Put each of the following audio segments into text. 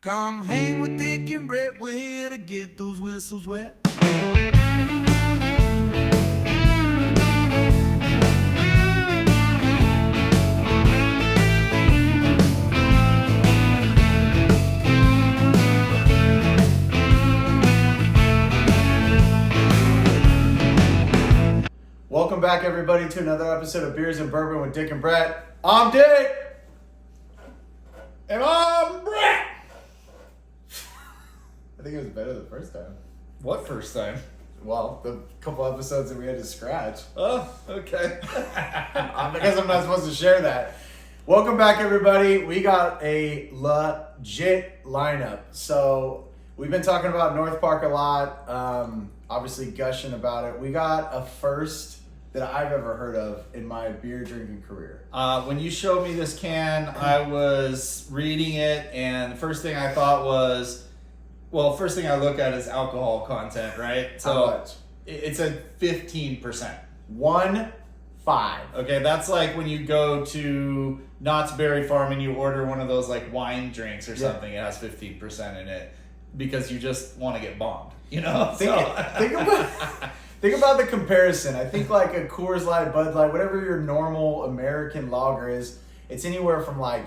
Come hang with Dick and Brett, we're here to get those whistles wet. Welcome back, everybody, to another episode of Beers and Bourbon with Dick and Brett. I'm Dick. And I'm Brett. I think it was better the first time. What first time? Well, the couple episodes that we had to scratch. Oh, okay. I guess I'm not supposed to share that. Welcome back, everybody. We got a legit lineup. So we've been talking about North Park a lot, obviously gushing about it. We got a first that I've ever heard of in my beer drinking career. When you showed me this can, I was reading it, and the first thing I thought was, well, first thing I look at is alcohol content, right? How much? It's a 15%. 1.5. Okay, that's like when you go to Knott's Berry Farm and you order one of those like wine drinks or something. It has 15% in it because you just want to get bombed, you know? Think about the comparison. I think like a Coors Light, Bud Light, whatever your normal American lager is, it's anywhere from like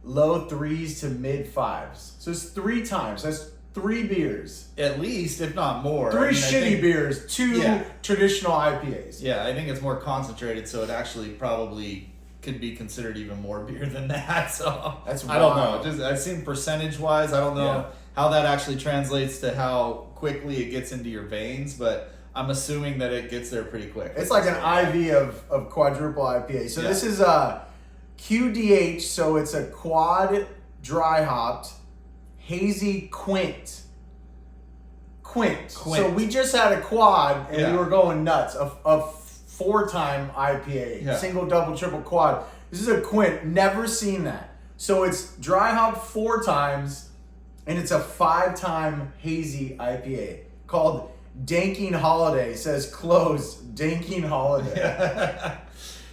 low 3s to mid 5s. So it's 3 times. That's 3 beers. At least, if not more. 3 I shitty think- beers, 2 traditional IPAs. Yeah, I think it's more concentrated, so it actually probably could be considered even more beer than that. So That's I don't know. wild. Just I've seen percentage wise. I don't know Yeah. how that actually translates to how quickly it gets into your veins, but I'm assuming that it gets there pretty quick. It's like an IV of quadruple IPA. So this is QDH, so it's a quad dry hopped hazy quint. So we just had a quad and we were going nuts. A 4-time IPA, Yeah. single, double, triple, quad. This is a quint. Never seen that. So it's dry hopped 4 times, and it's a 5-time hazy IPA called Danking Holiday. It says closed. Danking Holiday.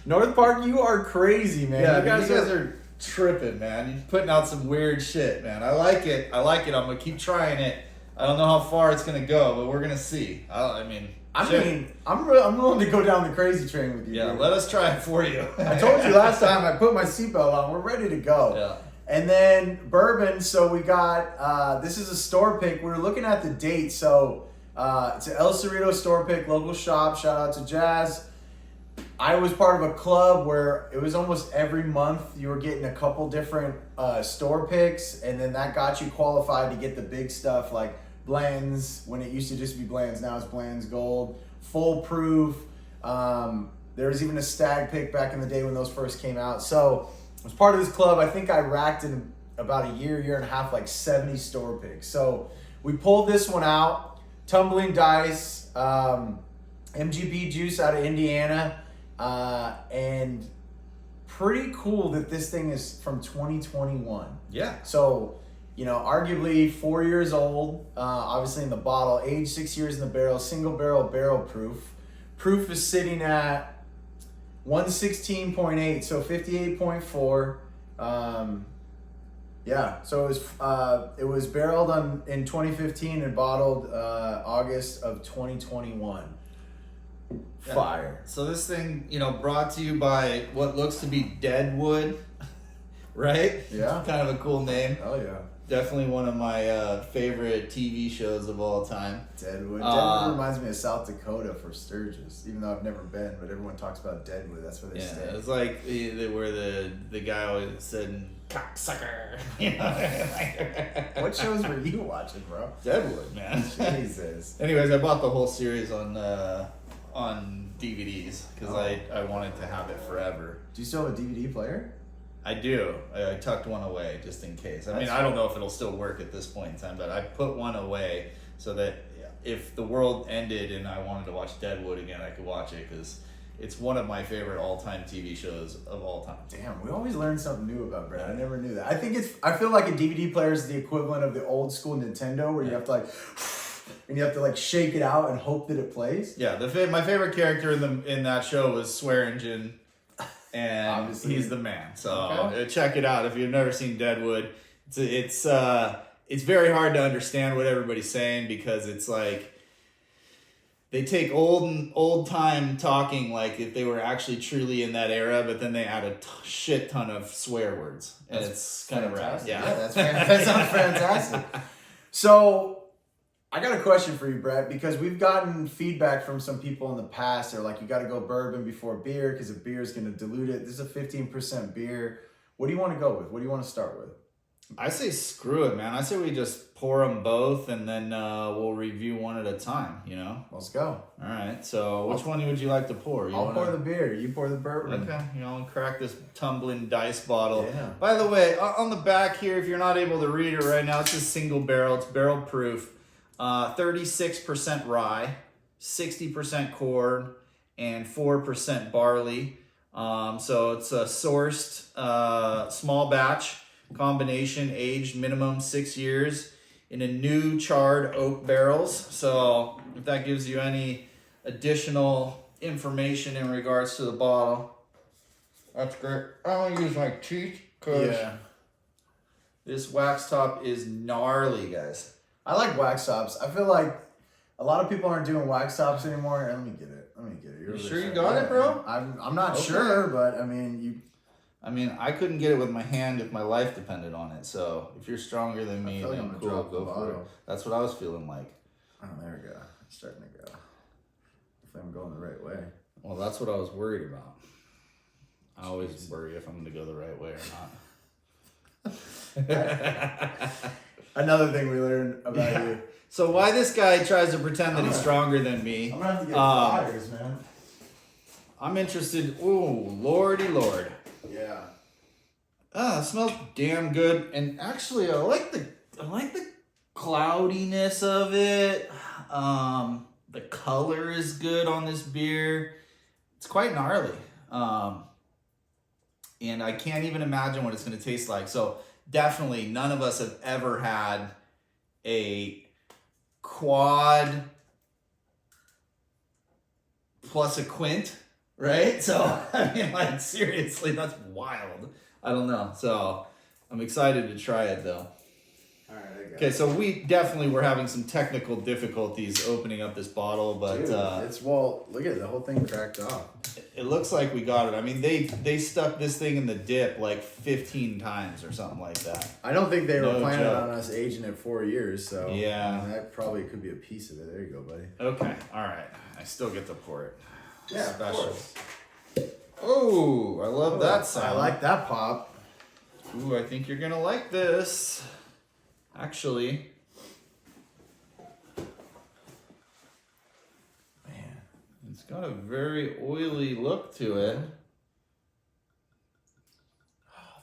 North Park, you are crazy, man. Yeah, you guys are tripping, man. You're putting out some weird shit, man. I like it. I'm gonna keep trying it. I don't know how far it's gonna go, but we're gonna see. I'm willing to go down the crazy train with you. Yeah, dude. let us try it for you. I told you last time I put my seatbelt on. We're ready to go. Yeah. And then bourbon. So we got this is a store pick. We were looking at the date. So it's an El Cerrito store pick, local shop. Shout out to Jazz. I was part of a club where it was almost every month you were getting a couple different store picks, and then that got you qualified to get the big stuff like blends. When it used to just be blends, now it's blends gold, full proof. There was even a stag pick back in the day when those first came out. So I was part of this club. I think I racked in about a year and a half, like 70 store picks. So we pulled this one out, tumbling dice, MGB juice out of Indiana. And pretty cool that this thing is from 2021. Yeah. So, arguably 4 years old, obviously in the bottle, aged 6 years in the barrel, single barrel proof. Proof is sitting at 116.8, so 58.4. So it was barreled in 2015 and bottled August of 2021. Fire. So this thing, brought to you by what looks to be Deadwood, right? Yeah. Kind of a cool name. Oh yeah. Definitely one of my favorite TV shows of all time. Deadwood. Deadwood reminds me of South Dakota for Sturgis, even though I've never been, but everyone talks about Deadwood. That's where they stay. It's like where the guy always said, cocksucker. What shows were you watching, bro? Deadwood, man. Jesus. Anyways, I bought the whole series on DVDs because I wanted to have it forever. Do you still have a DVD player? I do. I tucked one away just in case. I mean, I don't know if it'll still work at this point in time, but I put one away so that if the world ended and I wanted to watch Deadwood again, I could watch it because it's one of my favorite all-time TV shows of all time. Damn, we always learn something new about Brad. I never knew that. I feel like a DVD player is the equivalent of the old school Nintendo where you have to and you have to shake it out and hope that it plays. Yeah, my favorite character in that show was Swearingen. And Obviously. he's the man. So Okay. check it out if you've never seen Deadwood. It's it's very hard to understand what everybody's saying because it's like they take old time talking like if they were actually truly in that era, but then they add a shit ton of swear words, and it's kind of rad. Yeah, that sounds fantastic. So I got a question for you, Brett, because we've gotten feedback from some people in the past. They're like, you got to go bourbon before beer because the beer is going to dilute it. This is a 15% beer. What do you want to go with? What do you want to start with? I say screw it, man. I say we just pour them both, and then we'll review one at a time. You know. Let's go. All right. So, which one would you like to pour? I'll pour the beer. You pour the bourbon. Okay. You know, and crack this tumbling dice bottle. Yeah. By the way, on the back here, if you're not able to read it right now, it's a single barrel. It's barrel proof. 36% rye, 60% corn, and 4% barley. So it's a sourced small batch combination, aged minimum 6 years in a new charred oak barrels. So if that gives you any additional information in regards to the bottle, that's great. I don't use my teeth because this wax top is gnarly, guys. I like wax tops. I feel like a lot of people aren't doing wax tops anymore. Let me get it. You sure you got it, bro? I'm not sure, but I mean, I couldn't get it with my hand if my life depended on it. So if you're stronger than me, like then I'm cool, gonna drop the go for it. bottle. That's what I was feeling like. Oh, there we go. It's starting to go. Hopefully I'm going the right way. Well, that's what I was worried about. I always worry if I'm going to go the right way or not. Another thing we learned about you. So why this guy tries to pretend that he's stronger than me? I'm gonna have to get flyers, man. I'm interested. Ooh, lordy lord. Yeah. It smells damn good, and actually, I like the cloudiness of it. The color is good on this beer. It's quite gnarly. And I can't even imagine what it's going to taste like. So definitely, none of us have ever had a quad plus a quint, right? So, I mean, like, seriously, that's wild. I don't know. So, I'm excited to try it, though. All right, I got Okay, so we definitely were having some technical difficulties opening up this bottle, but Dude, look at it, the whole thing cracked off. it looks like we got it. I mean, they stuck this thing in the dip like 15 times or something like that. I don't think they were No planning joke. on us aging it 4 years, so Yeah. I mean, that probably could be a piece of it. There you go, buddy. Okay, all right. I still get to pour it. Yeah, of Special. course. Oh, I love that sound. I like that pop. Ooh, I think you're gonna like this. Actually, Man, it's got a very oily look to it.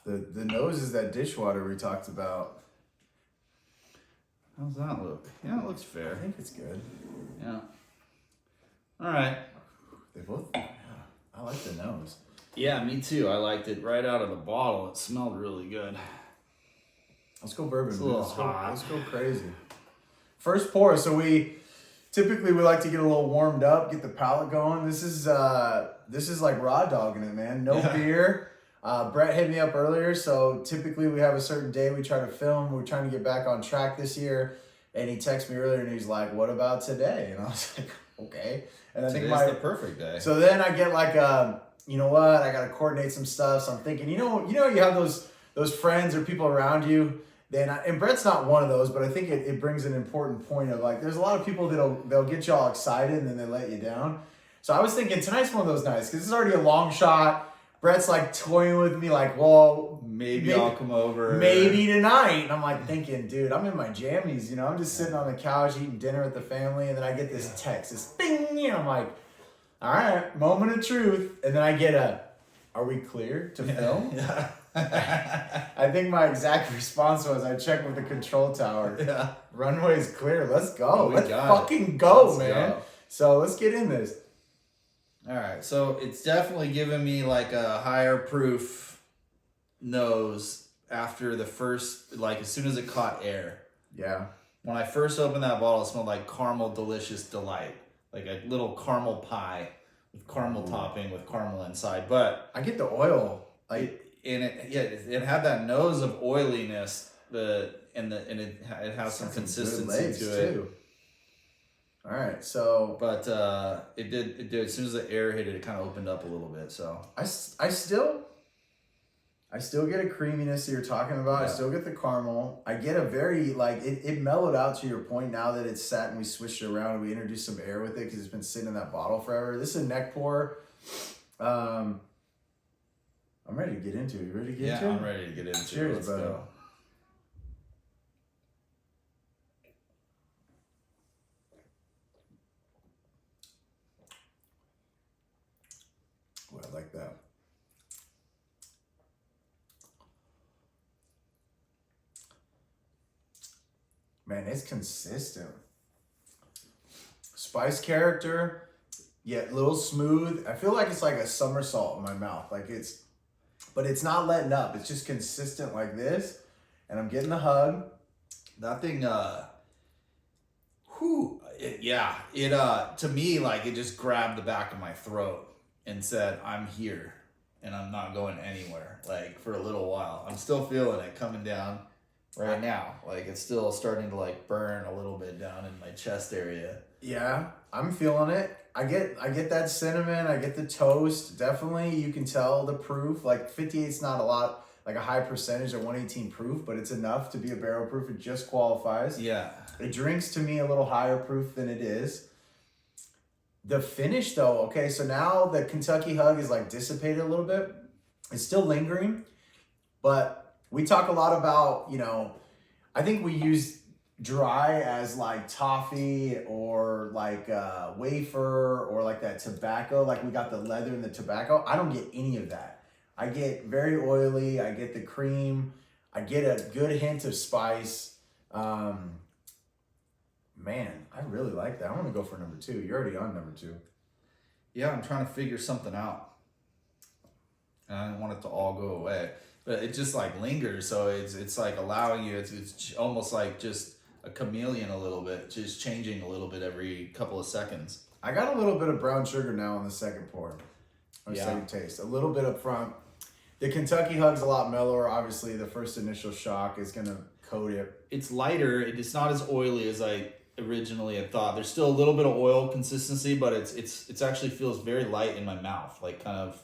the nose is that dishwater we talked about. How's that look? Yeah, it looks I fair. think it's good. Yeah. All right. They both. Yeah, I like the nose. Yeah, me too. I liked it right out of the bottle. It smelled really good. Let's go bourbon. It's a dude. little hot. Let's go crazy. First pour. So we like to get a little warmed up, get the palate going. This is like raw dogging it, man. No beer. Brett hit me up earlier. So typically we have a certain day we try to film. We're trying to get back on track this year. And he texted me earlier and he's like, "What about today?" And I was like, "Okay." And I Today's think the perfect day. So then I get like, you know what? I got to coordinate some stuff. So I'm thinking, you know, you have those friends or people around you. And Brett's not one of those, but I think it brings an important point of like, there's a lot of people they'll get you all excited and then they let you down. So I was thinking tonight's one of those nights because it's already a long shot. Brett's like toying with me like, well, Maybe I'll come over. maybe tonight. And I'm like thinking, dude, I'm in my jammies, you know, I'm just sitting on the couch eating dinner with the family. And then I get this text, this bing, and I'm like, all right, moment of truth. And then I get are we clear to film? Yeah. I think my exact response was, I checked with the control tower. Yeah. Runway's clear. Let's go. We Let's got fucking go, Let's man. go. So let's get in this. All right, so it's definitely giving me like a higher proof nose after the first, like as soon as it caught air. Yeah. When I first opened that bottle, it smelled like caramel delicious delight, like a little caramel pie with caramel topping with caramel inside. But I get the oil. Like, it had that nose of oiliness, and it has some Got good consistency legs, to it. too. All right, so But it did as soon as the air hit it, it kind of opened up a little bit. So I still get a creaminess that you're talking about. I Yeah. still get the caramel. I get a very, like, it mellowed out to your point now that it's sat and we switched it around and we introduced some air with it because it's been sitting in that bottle forever. This is a neck pour. I'm ready to get into it. You ready to get into it? I'm ready to get into Cheers, it. Let's brother. go. Oh, I like that. Man, it's consistent. Spice character, yet a little smooth. I feel like it's like a somersault in my mouth. But it's not letting up. It's just consistent like this. And I'm getting the hug. That thing, to me, like, it just grabbed the back of my throat and said, I'm here and I'm not going anywhere, like, for a little while. I'm still feeling it coming down right now. Like, it's still starting to, like, burn a little bit down in my chest area. Yeah, I'm feeling it. I get that cinnamon. I get the toast. Definitely, you can tell the proof. Like 58's not a lot, like a high percentage of 118 proof, but it's enough to be a barrel proof. It just qualifies. Yeah. It drinks to me a little higher proof than it is. The finish though, okay, so now the Kentucky hug is like dissipated a little bit. It's still lingering, but we talk a lot about, I think we use dry as like toffee or like wafer or like that tobacco, like we got the leather and the tobacco. I don't get any of that. I get very oily. I get the cream. I get a good hint of spice. Man, I really like that. I want to go for number 2. You're already on number 2. Yeah, I'm trying to figure something out. And I don't want it to all go away. But it just like lingers, so it's like allowing you, it's almost like just a chameleon a little bit, just changing a little bit every couple of seconds. I got a little bit of brown sugar now on the second pour. Yeah. Second taste. A little bit up front. The Kentucky hug's a lot mellower. Obviously, the first initial shock is going to coat it. It's lighter. It's not as oily as I originally had thought. There's still a little bit of oil consistency, but it's actually feels very light in my mouth, like kind of.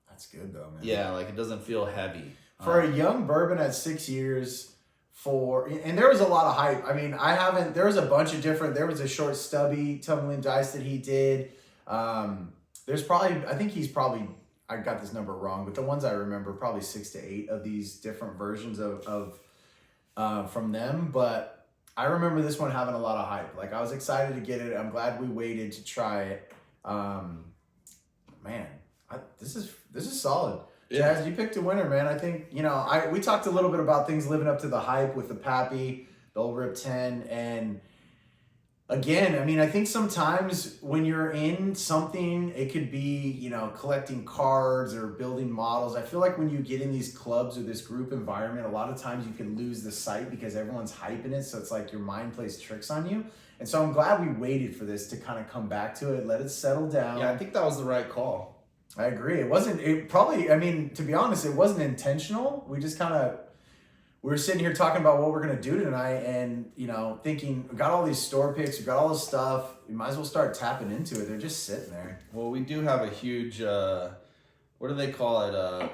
That's good though, man. Yeah, like it doesn't feel heavy. For a young bourbon at 6 years, and there was a lot of hype. I mean, there was a bunch of different, there was a short stubby tumbling dice that he did. There's probably, I got this number wrong, but the ones I remember, probably 6 to 8 of these different versions of from them. But I remember this one having a lot of hype. Like, I was excited to get it. I'm glad we waited to try it. Man, this is solid. Yeah. Jazz, you picked a winner, man. I think, we talked a little bit about things living up to the hype with the Pappy, the Old Rip 10, and again, I mean, I think sometimes when you're in something, it could be, collecting cards or building models. I feel like when you get in these clubs or this group environment, a lot of times you can lose the sight because everyone's hyping it. So it's like your mind plays tricks on you. And so I'm glad we waited for this to kind of come back to it, let it settle down. Yeah, I think that was the right call. I agree. To be honest, it wasn't intentional. We just we were sitting here talking about what we're going to do tonight and, thinking, we got all these store picks, we got all this stuff. We might as well start tapping into it. They're just sitting there. Well, we do have a huge, what do they call it?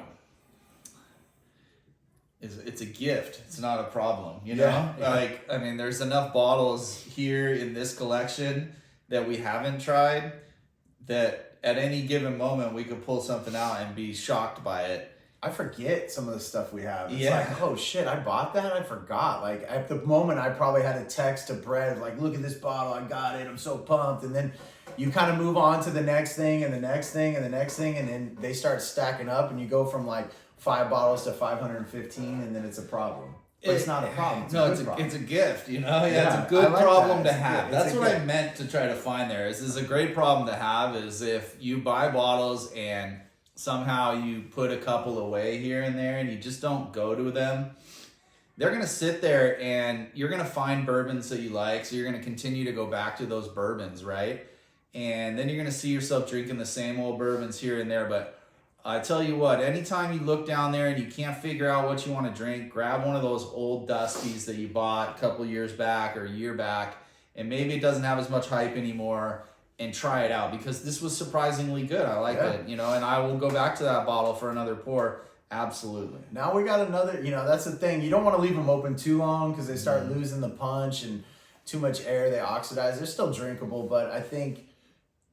It's a gift. It's not a problem, you know? Yeah. Like, I mean, there's enough bottles here in this collection that we haven't tried that at any given moment we could pull something out and be shocked by it. I forget some of the stuff we have. It's Yeah. like, oh shit, I bought that? I forgot. Like, at the moment, I probably had a text to Brett, like, look at this bottle, I got it, I'm so pumped. And then you kind of move on to the next thing and the next thing and the next thing, and then they start stacking up and you go from like 5 bottles to 515, and then it's a problem. But it's not a problem. It's a gift, you know? Yeah, it's a good I like problem that. to have. It's That's a what I gift. meant to try to find there. Is a great problem to have is if you buy bottles and somehow you put a couple away here and there and you just don't go to them, they're going to sit there and you're going to find bourbons that you like. So you're going to continue to go back to those bourbons, right? And then you're going to see yourself drinking the same old bourbons here and there. But I tell you what, anytime you look down there and you can't figure out what you want to drink, grab one of those old Dusties that you bought a couple years back or a year back, and maybe it doesn't have as much hype anymore, and try it out, because this was surprisingly good. I like it, and I will go back to that bottle for another pour. Absolutely. Now we got another, that's the thing. You don't want to leave them open too long because they start losing the punch and too much air, they oxidize. They're still drinkable, but I think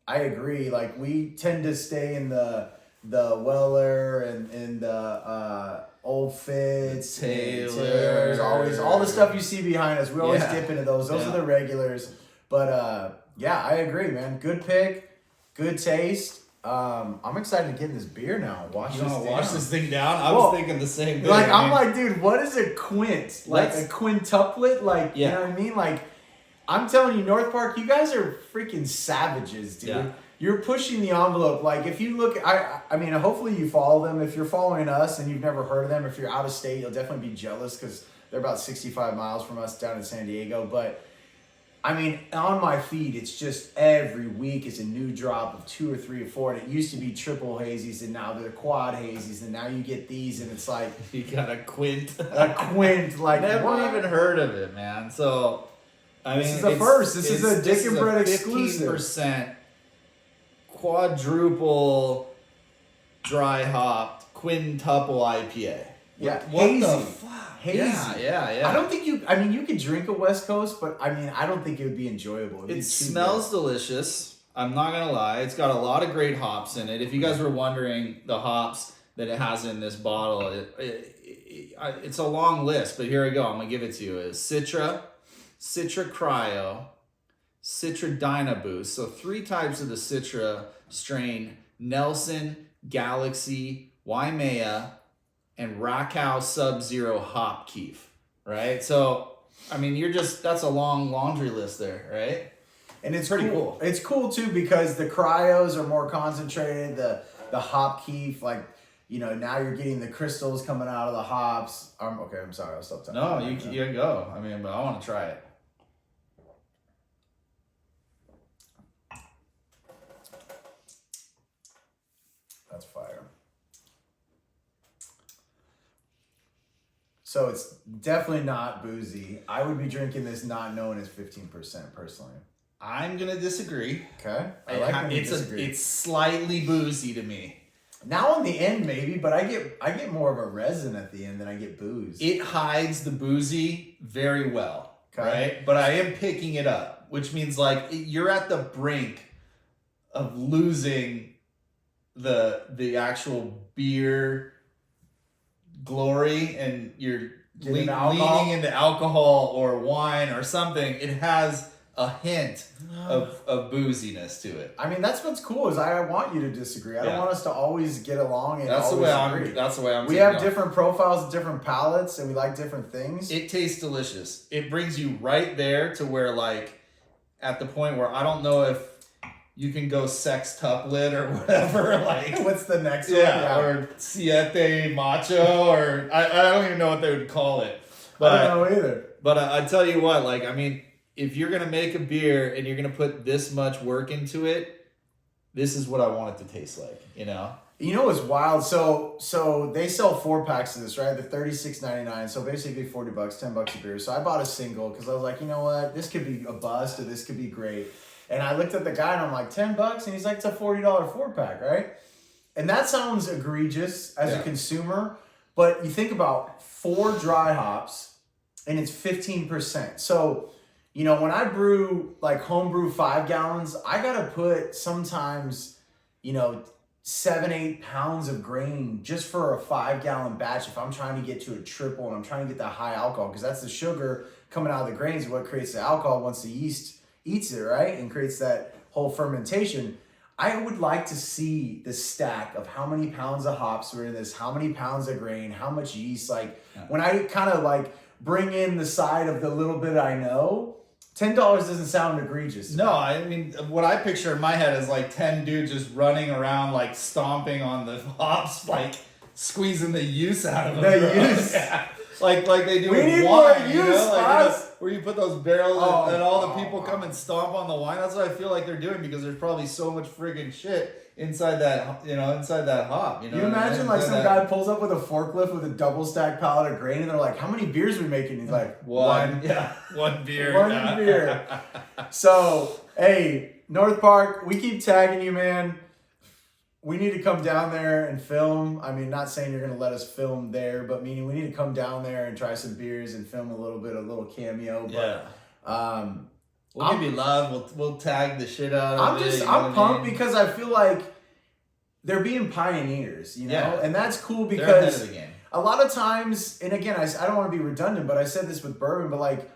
I agree. Like, we tend to stay in the Weller and the Old Fitz, Taylor's, always all the stuff you see behind us. We always dip into those. Those are the regulars. But yeah, I agree, man. Good pick, good taste. I'm excited to get in this beer now. Wash this thing down. I was thinking the same thing. Like, I'm like, dude, what is a quint? Like a quintuplet? Like, you know what I mean? Like, I'm telling you, North Park, you guys are freaking savages, dude. Yeah. You're pushing the envelope. Like, if you look, I mean, hopefully you follow them. If you're following us and you've never heard of them, if you're out of state, you'll definitely be jealous because they're about 65 miles from us down in San Diego. But, I mean, on my feed, it's just every week is a new drop of 2 or 3 or 4. And it used to be triple hazies, and now they're quad hazies, and now you get these, and it's like... You got a quint. A quint, like, never even heard of it, man. So... This is the first. This is a Dick and Bread exclusive. 15% quadruple dry hopped quintuple IPA. Yeah, what hazy. The fuck? Hazy. Yeah. I don't think you could drink a West Coast, but I mean, I don't think it would be enjoyable. It smells delicious. I'm not gonna lie. It's got a lot of great hops in it. If you guys were wondering the hops that it has in this bottle, it's a long list, but here we go. I'm gonna give it to you. It's Citra Cryo, Citra Dynaboost. So 3 types of the Citra strain: Nelson, Galaxy, Waimea, and Rakow Sub-Zero Hop Keef. Right? So, I mean, that's a long laundry list there, right? And it's pretty cool. It's cool too because the cryos are more concentrated. The hop keef, like, now you're getting the crystals coming out of the hops. Okay, I'm sorry, I'll stop talking. No, you can go. I mean, but I want to try it. That's fire. So it's definitely not boozy. I would be drinking this not knowing it's 15% personally. I'm gonna disagree. Okay, I like when you disagree. It's slightly boozy to me. Now on the end maybe, but I get more of a resin at the end than I get booze. It hides the boozy very well, right? But I am picking it up, which means like you're at the brink of losing the actual beer glory, and you're leaning into alcohol or wine or something. It has a hint of booziness to it. I mean, that's what's cool is I want you to disagree. I don't want us to always get along and that's always agree. That's the way I'm We have different profiles, different palates, and we like different things. It tastes delicious. It brings you right there to where, like, at the point where I don't know if you can go sextuplet or whatever. Like, what's the next one? Yeah, or siete macho, or I don't even know what they would call it. But I don't know either. But I tell you what, like, I mean, if you're gonna make a beer and you're gonna put this much work into it, this is what I want it to taste like. You know what's wild? So they sell 4 packs of this, right? They're $36.99. So basically $40, $10 a beer. So I bought a single because I was like, you know what? This could be a bust, or this could be great. And I looked at the guy and I'm like, $10, and he's like, it's a $40 4-pack, right? And that sounds egregious as a consumer, but you think about 4 dry hops and it's 15%. So, when I brew, like homebrew 5 gallons, I gotta put sometimes, 7-8 pounds of grain just for a 5-gallon batch if I'm trying to get to a triple and I'm trying to get that high alcohol, because that's the sugar coming out of the grains is what creates the alcohol once the yeast eats it, right? And creates that whole fermentation. I would like to see the stack of how many pounds of hops were in this, how many pounds of grain, how much yeast. Like, when I kind of like bring in the side of the little bit I know, $10 doesn't sound egregious. No, I mean, what I picture in my head is like 10 dudes just running around, like stomping on the hops, like squeezing the use out of them. The use? Yeah. Like they do we with need wine, more you use, know? Like, where you put those barrels and all the people come and stomp on the wine. That's what I feel like they're doing, because there's probably so much friggin' shit inside that hop. You know, You imagine like And some that- guy pulls up with a forklift with a double stacked pallet of grain, and they're like, "How many beers we making?" He's like, "One." Yeah, one beer. One yeah. beer. So, hey, North Park, we keep tagging you, man. We need to come down there and film. I mean, not saying you're going to let us film there, but meaning we need to come down there and try some beers and film a little cameo. Yeah. But We'll give you love. We'll tag the shit out of it. you know I'm what I pumped mean? because I feel like they're being pioneers, you know? Yeah. And that's cool They're ahead because of the game. a lot of times, and again, I don't want to be redundant, but I said this with bourbon, but like,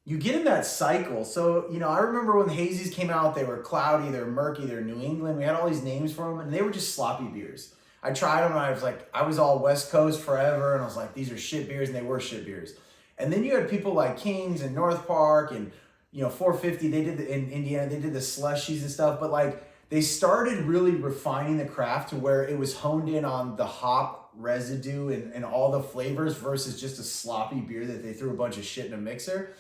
you get in that cycle. So, you know, I remember when the hazies came out, they were cloudy, they were murky, they were New England. We had all these names for them, and they were just sloppy beers. I tried them, and I was all West Coast forever, and I was like, these are shit beers, and they were shit beers. And then you had people like Kings and North Park and, you know, 450, they did in Indiana, they did the slushies and stuff, but like, they started really refining the craft to where it was honed in on the hop residue and all the flavors versus just a sloppy beer that they threw a bunch of shit in a mixer.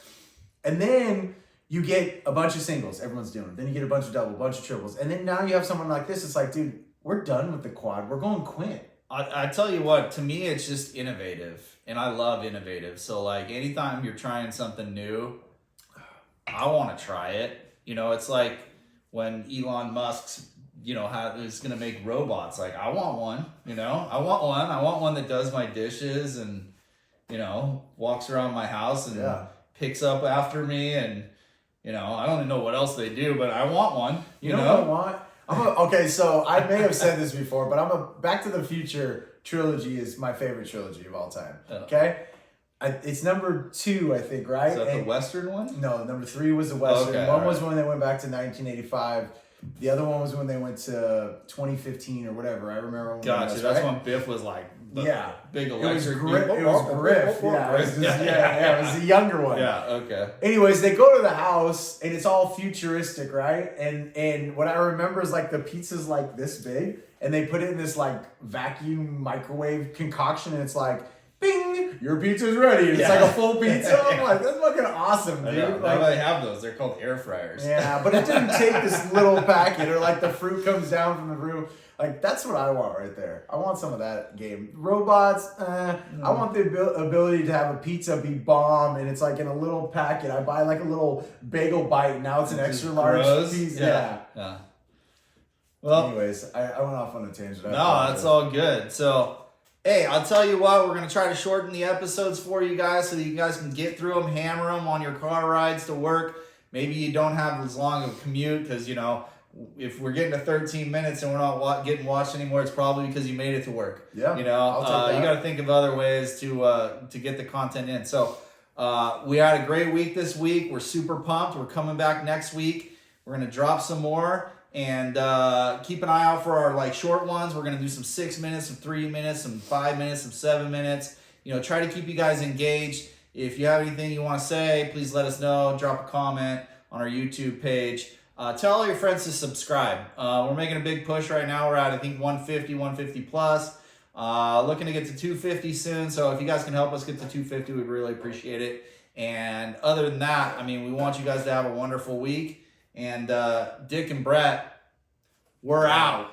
And then you get a bunch of singles, everyone's doing. Then you get a bunch of double, a bunch of triples. And then now you have someone like this, it's like, dude, we're done with the quad. We're going quint. I tell you what, to me, it's just innovative, and I love innovative. So, like, anytime you're trying something new, I want to try it. You know, it's like when Elon Musk's, you know, is going to make robots. Like, I want one, you know? I want one that does my dishes and, you know, walks around my house and picks up after me. And, you know, I don't even know what else they do, but I want one, you know? What I want? Okay, so I may have said this before, but Back to the Future trilogy is my favorite trilogy of all time. Okay? It's number 2, I think, right? Is that the Western one? No, number 3 was the Western. Okay, one was when they went back to 1985. The other one was when they went to 2015 or whatever. I remember when Gotcha. was, That's right? when Biff was like, Yeah. big It was electric. Griff. It was Griff. Yeah, it was it was the younger one. Yeah, okay. Anyways, they go to the house and it's all futuristic, right? And what I remember is like the pizza's like this big and they put it in this like vacuum microwave concoction and it's like, bing, your pizza's ready. And it's like a full pizza. I'm like, that's fucking awesome, I dude. know. Like, Now they have those. They're called air fryers. yeah, but it didn't take this little packet or like the fruit comes down from the roof. Like, that's what I want right there. I want some of that game. Robots, I want the ability to have a pizza be bomb and it's like in a little packet. I buy like a little bagel bite and now it's an extra large piece. Yeah. Well, anyways, I went off on a tangent. No, that's all good. So, hey, I'll tell you what, we're going to try to shorten the episodes for you guys so that you guys can get through them, hammer them on your car rides to work. Maybe you don't have as long of a commute because, you know, if we're getting to 13 minutes and we're not getting watched anymore, it's probably because you made it to work. Yeah, you know, I'll take that. You got to think of other ways to get the content in. So we had a great week this week. We're super pumped. We're coming back next week. We're going to drop some more and keep an eye out for our like short ones. We're going to do some 6 minutes, some 3 minutes, some 5 minutes, some 7 minutes. You know, try to keep you guys engaged. If you have anything you want to say, please let us know. Drop a comment on our YouTube page. Tell all your friends to subscribe. We're making a big push right now. We're at, I think, 150 plus. Looking to get to 250 soon. So if you guys can help us get to 250, we'd really appreciate it. And other than that, I mean, we want you guys to have a wonderful week. And Dick and Brett, we're out.